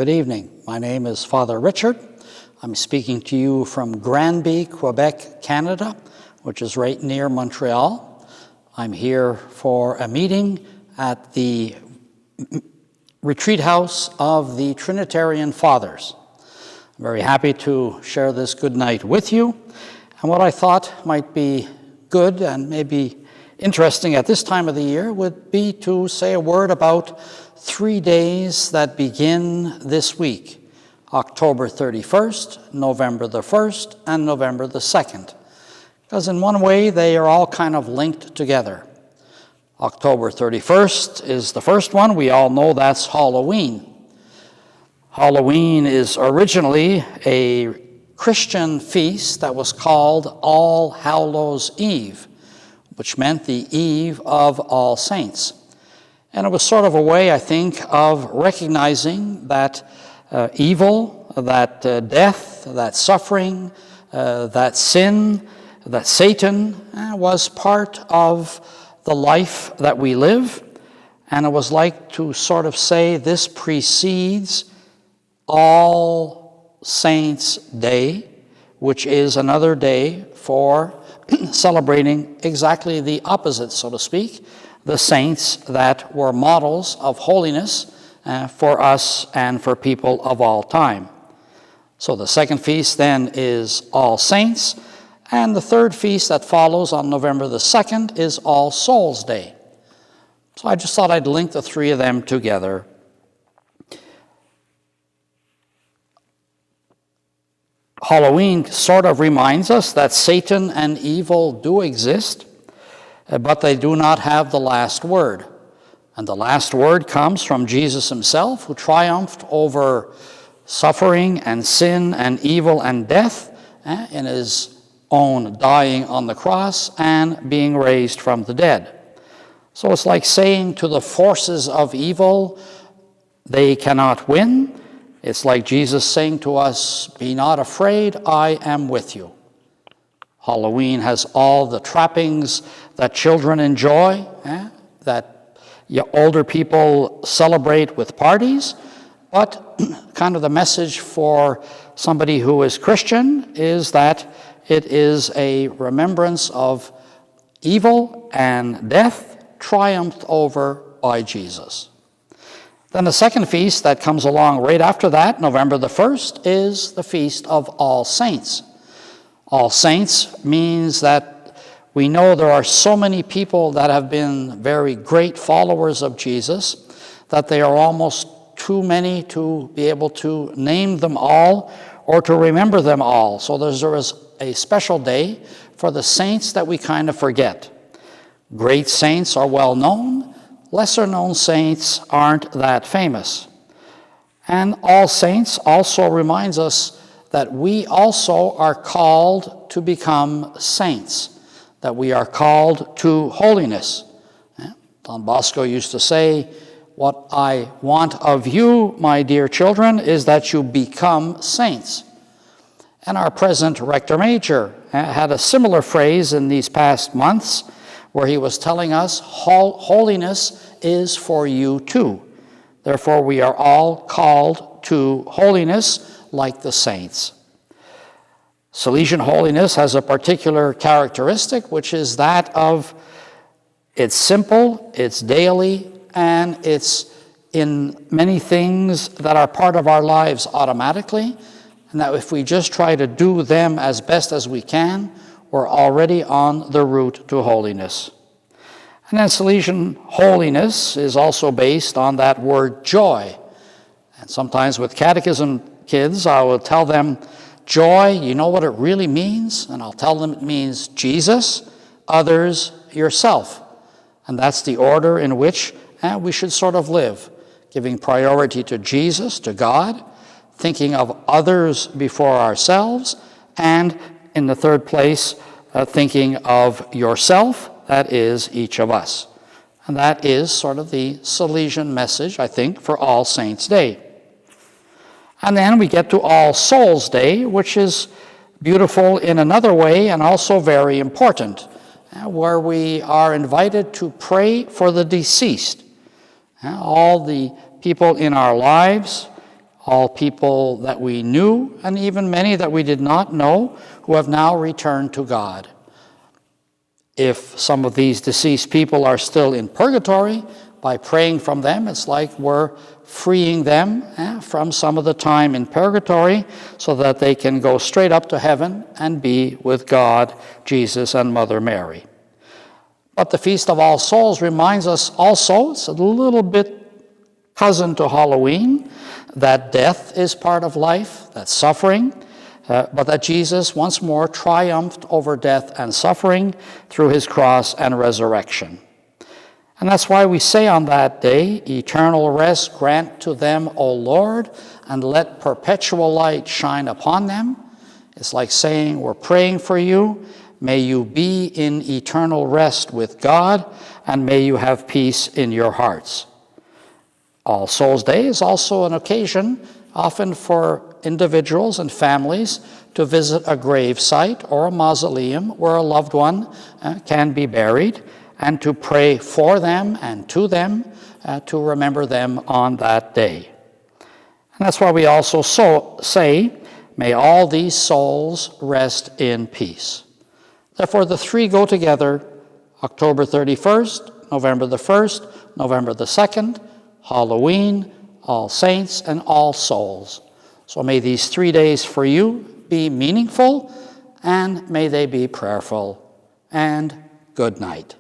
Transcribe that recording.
Good evening. My name is Father Richard. I'm speaking to you from Granby, Quebec, Canada, which is right near Montreal. I'm here for a meeting at the retreat house of the Trinitarian Fathers. I'm very happy to share this good night with you. And what I thought might be good and maybe interesting at this time of the year would be to say a word about 3 days that begin this week, October 31st, November the 1st, and November the 2nd. Because in one way, they are all kind of linked together. October 31st is the first one. We all know that's Halloween. Halloween is originally a Christian feast that was called All Hallows Eve, which meant the Eve of All Saints. And it was sort of a way, I think, of recognizing that evil, that death, that suffering, that sin, that Satan was part of the life that we live. And it was like to sort of say this precedes All Saints' Day, which is another day for celebrating exactly the opposite, so to speak, the saints that were models of holiness for us and for people of all time. So the second feast then is All Saints, and the third feast that follows on November the 2nd is All Souls' Day. So I just thought I'd link the three of them together. Halloween sort of reminds us that Satan and evil do exist, but they do not have the last word. And the last word comes from Jesus himself, who triumphed over suffering and sin and evil and death in his own dying on the cross and being raised from the dead. So it's like saying to the forces of evil, they cannot win. It's like Jesus saying to us, be not afraid, I am with you. Halloween has all the trappings that children enjoy, that older people celebrate with parties, but kind of the message for somebody who is Christian is that it is a remembrance of evil and death triumphed over by Jesus. Then the second feast that comes along right after that, November the 1st, is the Feast of All Saints. All Saints means that we know there are so many people that have been very great followers of Jesus that they are almost too many to be able to name them all or to remember them all. So there is a special day for the saints that we kind of forget. Great saints are well known. Lesser known saints aren't that famous. And All Saints also reminds us that we also are called to become saints, that we are called to holiness. Don Bosco used to say, what I want of you, my dear children, is that you become saints. And our present Rector Major had a similar phrase in these past months where he was telling us, holiness is for you too. Therefore, we are all called to holiness like the saints. Salesian holiness has a particular characteristic, which is that of it's simple, it's daily, and it's in many things that are part of our lives automatically, and that if we just try to do them as best as we can, we're already on the route to holiness. And then Salesian holiness is also based on that word joy. And sometimes with catechism kids, I will tell them, joy, you know what it really means? And I'll tell them it means Jesus, others, yourself. And that's the order in which we should sort of live, giving priority to Jesus, to God, thinking of others before ourselves, and in the third place, thinking of yourself, that is each of us. And that is sort of the Salesian message, I think, for All Saints' Day. And then we get to All Souls' Day, which is beautiful in another way and also very important, where we are invited to pray for the deceased. All the people in our lives, all people that we knew, and even many that we did not know, who have now returned to God. If some of these deceased people are still in purgatory, by praying from them, it's like we're freeing them from some of the time in purgatory so that they can go straight up to heaven and be with God, Jesus, and Mother Mary. But the Feast of All Souls reminds us also, it's a little bit cousin to Halloween, that death is part of life, that suffering, but that Jesus once more triumphed over death and suffering through his cross and resurrection. And that's why we say on that day, eternal rest grant to them, O Lord, and let perpetual light shine upon them. It's like saying, we're praying for you. May you be in eternal rest with God, and may you have peace in your hearts. All Souls Day is also an occasion, often for individuals and families, to visit a grave site or a mausoleum where a loved one can be buried, and to pray for them and to them, to remember them on that day. And that's why we also say, may all these souls rest in peace. Therefore, the three go together: October 31st, November the 1st, November the 2nd, Halloween, All Saints, and All Souls. So may these 3 days for you be meaningful, and may they be prayerful. And good night.